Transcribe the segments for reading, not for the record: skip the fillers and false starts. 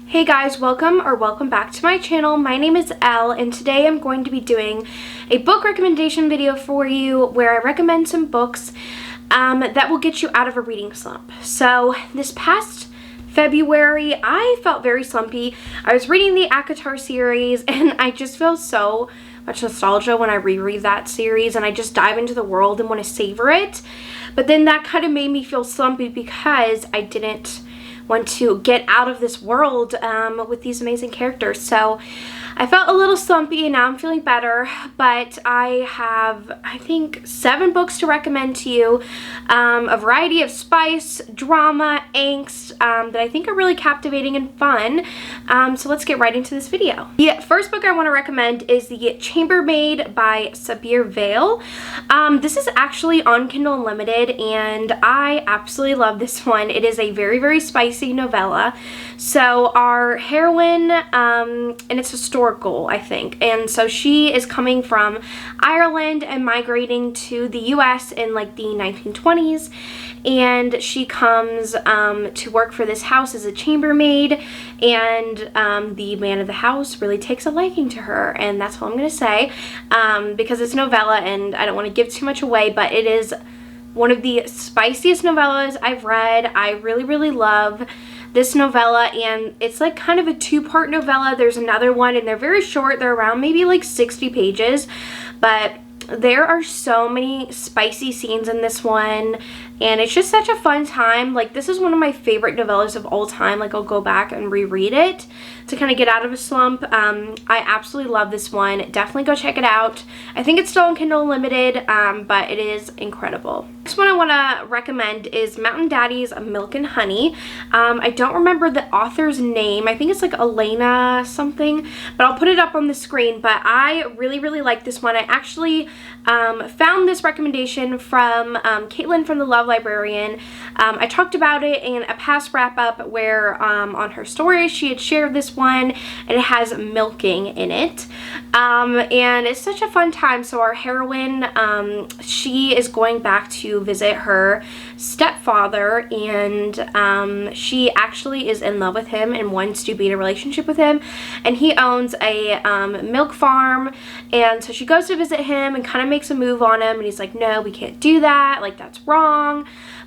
Hey guys, welcome back to my channel. My name is Elle and today I'm going to be doing a book recommendation video for you where I recommend some books that will get you out of a reading slump. So this past February, I felt very slumpy. I was reading the ACOTAR series and I just feel so much nostalgia when I reread that series and I just dive into the world and want to savor it. But then that kind of made me feel slumpy because I didn't want to get out of this world with these amazing characters. So I felt a little slumpy and now I'm feeling better, but I have, I think, 7 books to recommend to you. A variety of spice, drama, angst that I think are really captivating and fun. So let's get right into this video. The first book I want to recommend is The Chambermaid by Sabir Vale. This is actually on Kindle Unlimited and I absolutely love this one. It is a very, very spicy novella. So our heroine, and it's historical, I think, and so she is coming from Ireland and migrating to the US in like the 1920s, and she comes to work for this house as a chambermaid, and the man of the house really takes a liking to her, and that's all I'm going to say because it's a novella and I don't want to give too much away, but it is one of the spiciest novellas I've read. I really, really love this novella, and it's like kind of a 2-part novella. There's another one and they're very short. They're around maybe like 60 pages, but there are so many spicy scenes in this one and it's just such a fun time. Like, this is one of my favorite novellas of all time. Like, I'll go back and reread it to kind of get out of a slump. I absolutely love this one. Definitely go check it out. I think it's still on Kindle Unlimited, but it is incredible. Next one I want to recommend is Mountain Daddy's Milk and Honey. I don't remember the author's name. I think it's like Elena something, but I'll put it up on the screen. But I really, really like this one. I actually found this recommendation from Caitlin from the Love Librarian. I talked about it in a past wrap-up where on her story she had shared this one, and it has milking in it, and it's such a fun time. So our heroine, she is going back to visit her stepfather, and she actually is in love with him and wants to be in a relationship with him, and he owns a milk farm, and so she goes to visit him and kind of makes a move on him, and he's like, no, we can't do that, like, that's wrong.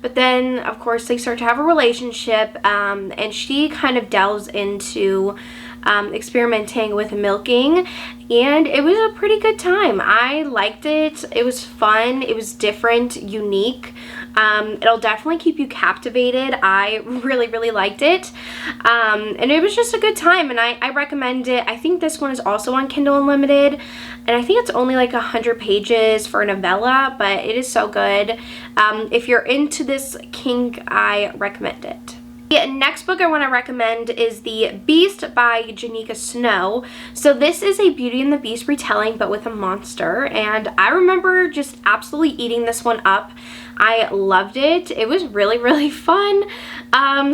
But then of course they start to have a relationship, and she kind of delves into experimenting with milking, and it was a pretty good time. I liked it. It was fun. It was different, unique. It'll definitely keep you captivated. I really, really liked it, and it was just a good time, and I recommend it. I think this one is also on Kindle Unlimited, and I think it's only like 100 pages for a novella, but it is so good. If you're into this kink, I recommend it. The next book I want to recommend is The Beast by Janika Snow. So this is a Beauty and the Beast retelling, but with a monster, and I remember just absolutely eating this one up. I loved it. It was really, really fun.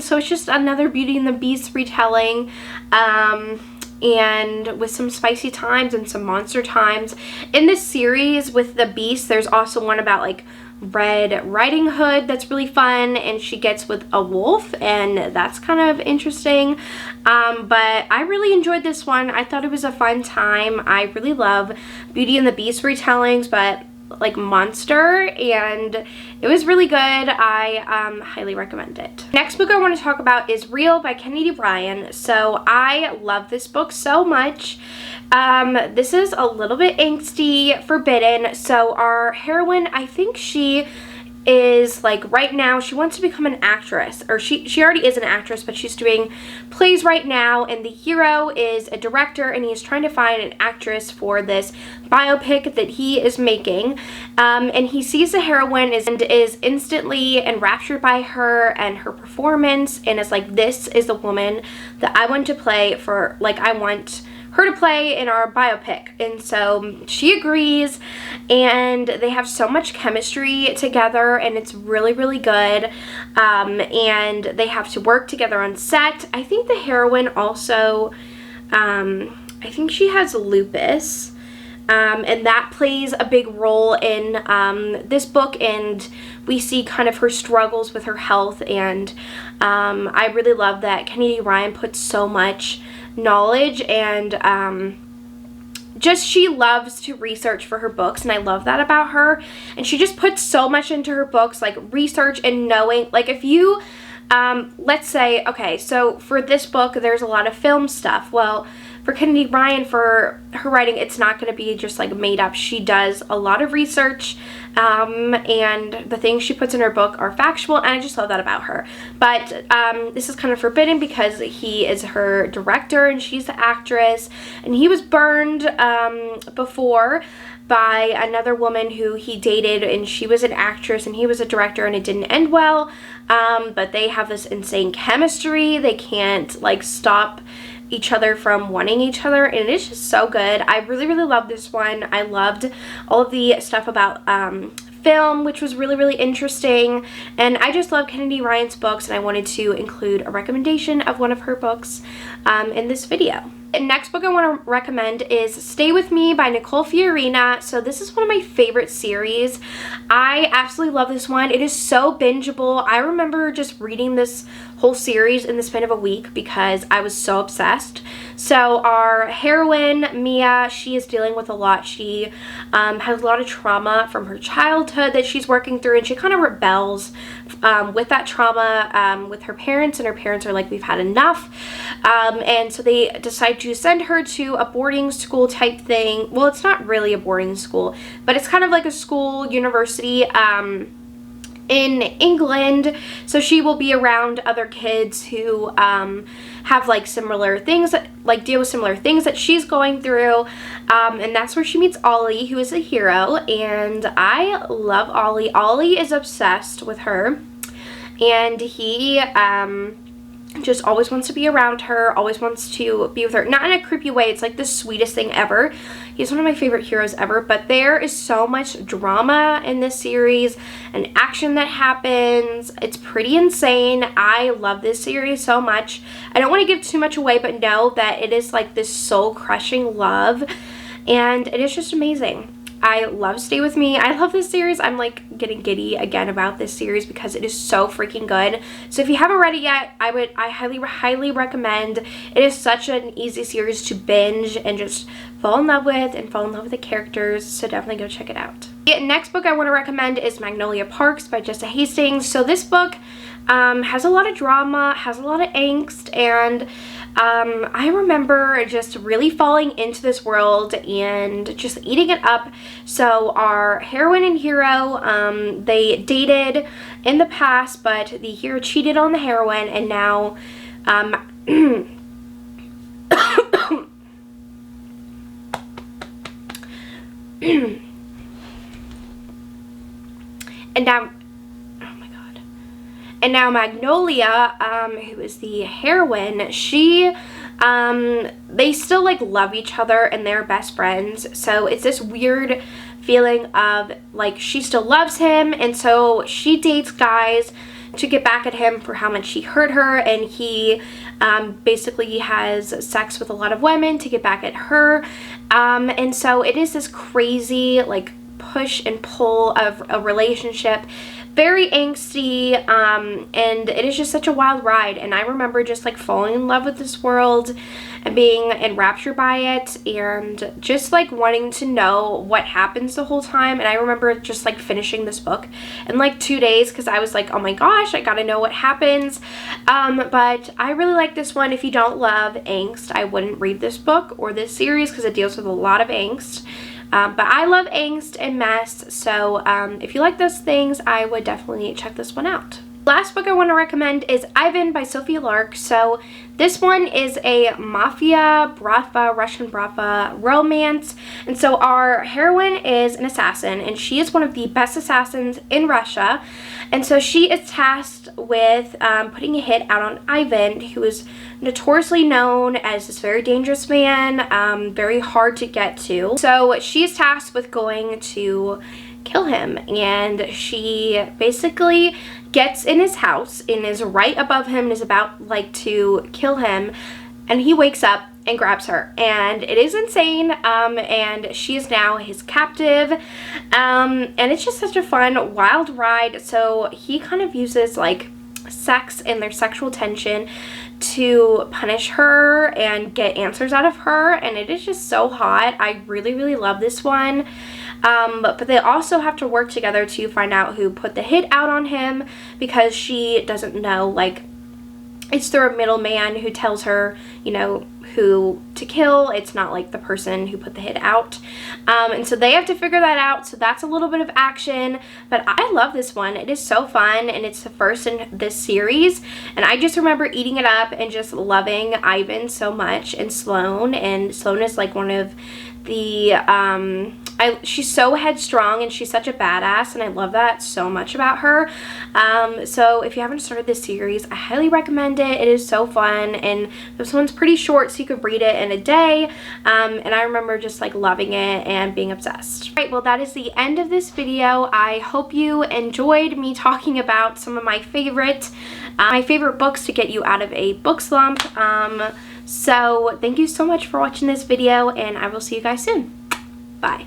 So it's just another Beauty and the Beast retelling, and with some spicy times and some monster times. In this series with the Beast, there's also one about like Red Riding Hood that's really fun, and she gets with a wolf, and that's kind of interesting. But I really enjoyed this one. I thought it was a fun time. I really love Beauty and the Beast retellings, but like monster, and it was really good. I highly recommend it. Next book I want to talk about is Real by Kennedy Bryan. So I love this book so much. This is a little bit angsty, forbidden. So our heroine, I think she is like, right now she wants to become an actress, or she already is an actress, but she's doing plays right now, and the hero is a director and he's trying to find an actress for this biopic that he is making, and he sees the heroine is instantly enraptured by her and her performance, and is like, this is the woman that I want to play for, like, I want her to play in our biopic. And so she agrees, and they have so much chemistry together, and it's really, really good. And they have to work together on set. I think the heroine also, I think she has lupus. and that plays a big role in this book, and we see kind of her struggles with her health. And I really love that Kennedy Ryan puts so much knowledge and just she loves to research for her books, and I love that about her. And she just puts so much into her books, like research and knowing, like if you let's say, okay, so for this book there's a lot of film stuff. Well, for Kennedy Ryan, for her writing, it's not going to be just like made up. She does a lot of research, and the things she puts in her book are factual, and I just love that about her. But this is kind of forbidden because he is her director and she's the actress, and he was burned before by another woman who he dated, and she was an actress and he was a director, and it didn't end well. But they have this insane chemistry. They can't like stop each other from wanting each other, and it's just so good. I really love this one. I loved all of the stuff about film, which was really interesting, and I just love Kennedy Ryan's books, and I wanted to include a recommendation of one of her books in this video. The next book I want to recommend is Stay With Me by Nicole Fiorina. So this is one of my favorite series. I absolutely love this one. It is so bingeable. I remember just reading this whole series in the span of a week because I was so obsessed. So our heroine, Mia, she is dealing with a lot. She has a lot of trauma from her childhood that she's working through, and she kind of rebels with that trauma with her parents, and her parents are like, we've had enough. And so they decide to send her to a boarding school type thing. Well, it's not really a boarding school, but it's kind of like a school university in England. So she will be around other kids who have like similar things, like deal with similar things that she's going through, and that's where she meets Ollie, who is a hero, and I love Ollie. Ollie is obsessed with her, and he just always wants to be around her, always wants to be with her. Not in a creepy way, it's like the sweetest thing ever. He's one of my favorite heroes ever, but there is so much drama in this series and action that happens. It's pretty insane. I love this series so much. I don't want to give too much away, but know that it is like this soul-crushing love, and it is just amazing. I love Stay With Me. I love this series. I'm like getting giddy again about this series because it is so freaking good. So if you haven't read it yet, I highly recommend. It is such an easy series to binge and just fall in love with, and fall in love with the characters. So definitely go check it out. The next book I want to recommend is Magnolia Parks by Jessa Hastings. So this book has a lot of drama, has a lot of angst, and I remember just really falling into this world and just eating it up. So our heroine and hero, they dated in the past, but the hero cheated on the heroine, and now and now Magnolia, who is the heroine, they still like love each other and they're best friends. So it's this weird feeling of like she still loves him, and so she dates guys to get back at him for how much he hurt her, and he basically has sex with a lot of women to get back at her. And so it is this crazy like push and pull of a relationship, very angsty, and it is just such a wild ride. And I remember just like falling in love with this world and being enraptured by it, and just like wanting to know what happens the whole time. And I remember just like finishing this book in like 2 days because I was like, oh my gosh, I gotta know what happens. But I really like this one. If you don't love angst, I wouldn't read this book or this series because it deals with a lot of angst. But I love angst and mess, so if you like those things, I would definitely check this one out. Last book I want to recommend is Ivan by Sophie Lark. So this one is a mafia, Russian bratva romance. And so our heroine is an assassin, and she is one of the best assassins in Russia. And so she is tasked with putting a hit out on Ivan, who is notoriously known as this very dangerous man, very hard to get to. So she is tasked with going to kill him, and she basically gets in his house and is right above him and is about like to kill him, and he wakes up and grabs her, and it is insane. And she is now his captive, and it's just such a fun, wild ride. So he kind of uses like sex and their sexual tension to punish her and get answers out of her, and it is just so hot. I really, really love this one. But they also have to work together to find out who put the hit out on him, because she doesn't know, like, it's through a middleman who tells her, you know, who to kill. It's not like the person who put the hit out. And so they have to figure that out. So that's a little bit of action. But I love this one. It is so fun, and it's the first in this series. And I just remember eating it up and just loving Ivan so much, and Sloane. And Sloane is like one of the she's so headstrong, and she's such a badass, and I love that so much about her. So if you haven't started this series, I highly recommend it. It is so fun, and this one's pretty short, so you could read it in a day. And I remember just like loving it and being obsessed. Right, well, that is the end of this video. I hope you enjoyed me talking about some of my favorite books to get you out of a book slump. So thank you so much for watching this video, and I will see you guys soon. Bye.